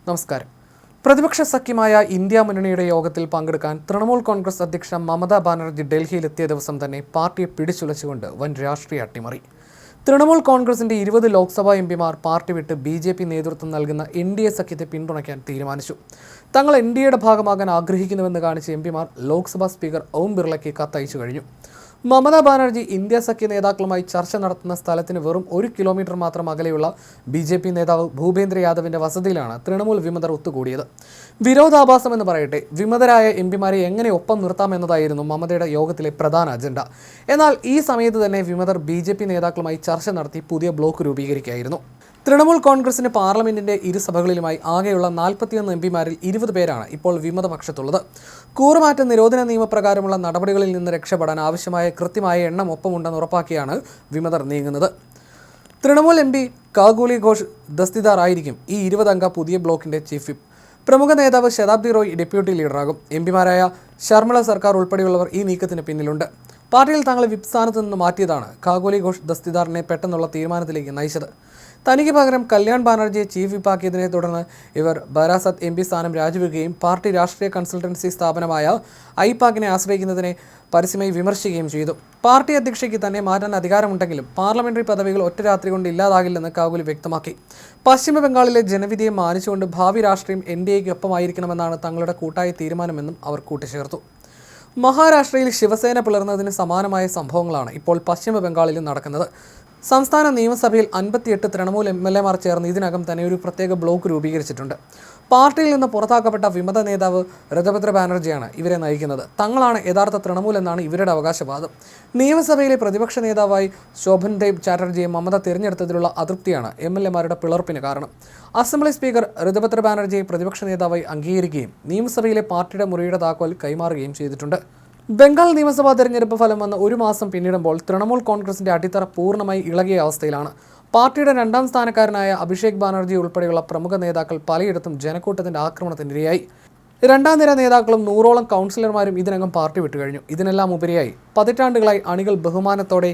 നമസ്കാരം. പ്രതിപക്ഷ സഖ്യമായ ഇന്ത്യ മുന്നണിയുടെ യോഗത്തിൽ പങ്കെടുക്കാൻ തൃണമൂൽ കോൺഗ്രസ് അധ്യക്ഷ മമതാ ബാനർജി ഡൽഹിയിലെത്തിയ ദിവസം തന്നെ പാർട്ടിയെ പിടിച്ചുലച്ചുകൊണ്ട് വൻ രാഷ്ട്രീയ അട്ടിമറി. തൃണമൂൽ കോൺഗ്രസിന്റെ 20 ലോക്സഭാ എംപിമാർ പാർട്ടി വിട്ട് BJP നേതൃത്വം നൽകുന്ന NDA സഖ്യത്തെ പിന്തുണയ്ക്കാൻ തീരുമാനിച്ചു. തങ്ങൾ NDAയുടെ ഭാഗമാകാൻ ആഗ്രഹിക്കുന്നുവെന്ന് കാണിച്ച എംപിമാർ ലോക്സഭാ സ്പീക്കർ ഓം ബിർളയ്ക്ക് കത്തയച്ചു കഴിഞ്ഞു. മമതാ ബാനർജി ഇന്ത്യ സഖ്യ നേതാക്കളുമായി ചർച്ച നടത്തുന്ന സ്ഥലത്തിന് വെറും 1 കിലോമീറ്റർ മാത്രം അകലെയുള്ള BJP നേതാവ് ഭൂപേന്ദ്ര യാദവിന്റെ വസതിയിലാണ് തൃണമൂൽ വിമതർ ഒത്തുകൂടിയത്. വിരോധാഭാസം എന്ന് പറയട്ടെ, വിമതരായ എംപിമാരെ എങ്ങനെ ഒപ്പം നിർത്താമെന്നതായിരുന്നു മമതയുടെ യോഗത്തിലെ പ്രധാന അജണ്ട. എന്നാൽ ഈ സമയത്ത് തന്നെ വിമതർ BJP നേതാക്കളുമായി ചർച്ച നടത്തി പുതിയ ബ്ലോക്ക് രൂപീകരിക്കുകയായിരുന്നു. തൃണമൂൽ കോൺഗ്രസിന്റെ പാർലമെന്റിന്റെ ഇരുസഭകളിലുമായി ആകെയുള്ള 41 എംപിമാരിൽ 20 പേരാണ് ഇപ്പോൾ വിമതപക്ഷത്തുള്ളത്. കൂറുമാറ്റ നിരോധന നിയമപ്രകാരമുള്ള നടപടികളിൽ നിന്ന് രക്ഷപ്പെടാൻ ആവശ്യമായ കൃത്യമായ എണ്ണം ഒപ്പമുണ്ടെന്ന് ഉറപ്പാക്കിയാണ് വിമതർ നീങ്ങുന്നത്. തൃണമൂൽ MP കാഗോലി ഘോഷ് ദസ്തിദാർ ആയിരിക്കും ഈ 20 അംഗ പുതിയ ബ്ലോക്കിന്റെ ചീഫ് വിപ്പ്. പ്രമുഖ നേതാവ് ശതാബ്ദി റോയ് ഡെപ്യൂട്ടി ലീഡറാകും. എംപിമാരായ ശർമിള സർക്കാർ ഉൾപ്പെടെയുള്ളവർ ഈ നീക്കത്തിന് പിന്നിലുണ്ട്. പാർട്ടിയിൽ തങ്ങളെ വിപ്പ് സ്ഥാനത്ത് നിന്ന് മാറ്റിയതാണ് കാഗോലി ഘോഷ് ദസ്തിദാറിനെ പെട്ടെന്നുള്ള തീരുമാനത്തിലേക്ക് നയിച്ചത്. തനിക്ക് പകരം കല്യാൺ ബാനർജിയെ ചീഫ് വിപ്പാക്കിയതിനെ തുടർന്ന് ഇവർ ബരാസത്ത് MP സ്ഥാനം രാജിവെക്കുകയും പാർട്ടി രാഷ്ട്രീയ കൺസൾട്ടൻസി സ്ഥാപനമായ ഐപാക്കിനെ ആശ്രയിക്കുന്നതിനെ പരസ്യമായി വിമർശിക്കുകയും ചെയ്തു. പാർട്ടി അധ്യക്ഷയ്ക്ക് തന്നെ മാറ്റാൻ അധികാരമുണ്ടെങ്കിലും പാർലമെന്ററി പദവികൾ ഒറ്റ രാത്രി കൊണ്ട് ഇല്ലാതാകില്ലെന്ന് കാഗോലി വ്യക്തമാക്കി. പശ്ചിമ ബംഗാളിലെ ജനവിധിയെ മാനിച്ചുകൊണ്ട് ഭാവി രാഷ്ട്രീയം NDAയ്ക്ക് ഒപ്പമായിരിക്കണമെന്നാണ് തങ്ങളുടെ കൂട്ടായ തീരുമാനമെന്നും അവർ കൂട്ടിച്ചേർത്തു. മഹാരാഷ്ട്രയിൽ ശിവസേന പിളർന്നതിന് സമാനമായ സംഭവങ്ങളാണ് ഇപ്പോൾ പശ്ചിമ ബംഗാളിലും നടക്കുന്നത്. സംസ്ഥാന നിയമസഭയിൽ 58 തൃണമൂൽ MLAമാർ ചേർന്ന് ഇതിനകം തന്നെ ഒരു പ്രത്യേക ബ്ലോക്ക് രൂപീകരിച്ചിട്ടുണ്ട്. പാർട്ടിയിൽ നിന്ന് പുറത്താക്കപ്പെട്ട വിമത നേതാവ് ഋതുപത്ര ബാനർജിയാണ് ഇവരെ നയിക്കുന്നത്. തങ്ങളാണ് യഥാർത്ഥ തൃണമൂൽ എന്നാണ് ഇവരുടെ അവകാശവാദം. നിയമസഭയിലെ പ്രതിപക്ഷ നേതാവായി ശോഭൻദേവ് ചാറ്റർജിയെ മമത തിരഞ്ഞെടുത്തതിലുള്ള അതൃപ്തിയാണ് MLAമാരുടെ പിളർപ്പിന് കാരണം. അസംബ്ലി സ്പീക്കർ ഋതുപത്ര ബാനർജിയെ പ്രതിപക്ഷ നേതാവായി അംഗീകരിക്കുകയും നിയമസഭയിലെ പാർട്ടിയുടെ മുറിയുടെ താക്കോൽ കൈമാറുകയും ചെയ്തിട്ടുണ്ട്. ബംഗാൾ നിയമസഭാ തെരഞ്ഞെടുപ്പ് ഫലം വന്ന് 1 മാസം പിന്നിടുമ്പോൾ തൃണമൂൽ കോൺഗ്രസിന്റെ അടിത്തറ പൂർണ്ണമായി ഇളകിയ അവസ്ഥയിലാണ്. പാർട്ടിയുടെ 2ാം സ്ഥാനക്കാരനായ അഭിഷേക് ബാനർജി ഉൾപ്പെടെയുള്ള പ്രമുഖ നേതാക്കൾ പലയിടത്തും ജനക്കൂട്ടത്തിന്റെ ആക്രമണത്തിനിരയായി. 2ാം നിര നേതാക്കളും 100ഓളം കൗൺസിലർമാരും ഇതിനകം പാർട്ടി വിട്ടുകഴിഞ്ഞു. ഇതിനെല്ലാം ഉപരിയായി പതിറ്റാണ്ടുകളായി അണികൾ ബഹുമാനത്തോടെ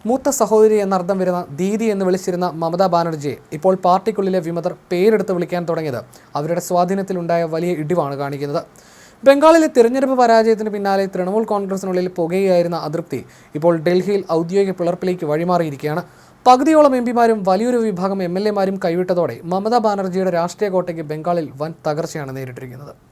മൂത്ത സഹോദരി എന്നർത്ഥം വരുന്ന ദീദി എന്ന് വിളിച്ചിരുന്ന മമതാ ബാനർജിയെ ഇപ്പോൾ പാർട്ടിക്കുള്ളിലെ വിമതർ പേരെടുത്ത് വിളിക്കാൻ തുടങ്ങിയത് അവരുടെ സ്വാധീനത്തിലുണ്ടായ വലിയ ഇടിവാണ് കാണിക്കുന്നത്. ബംഗാളിലെ തിരഞ്ഞെടുപ്പ് പരാജയത്തിന് പിന്നാലെ തൃണമൂൽ കോൺഗ്രസിനുള്ളിൽ പുകയായിരുന്ന അതൃപ്തി ഇപ്പോൾ ഡൽഹിയിൽ ഔദ്യോഗിക പിളർപ്പിലേക്ക് വഴിമാറിയിരിക്കുകയാണ്. പകുതിയോളം എംപിമാരും വലിയൊരു വിഭാഗം MLAമാരും കൈവിട്ടതോടെ മമതാ ബാനർജിയുടെ രാഷ്ട്രീയ കോട്ടയ്ക്ക് ബംഗാളിൽ വൻ തകർച്ചയാണ് നേരിട്ടിരിക്കുന്നത്.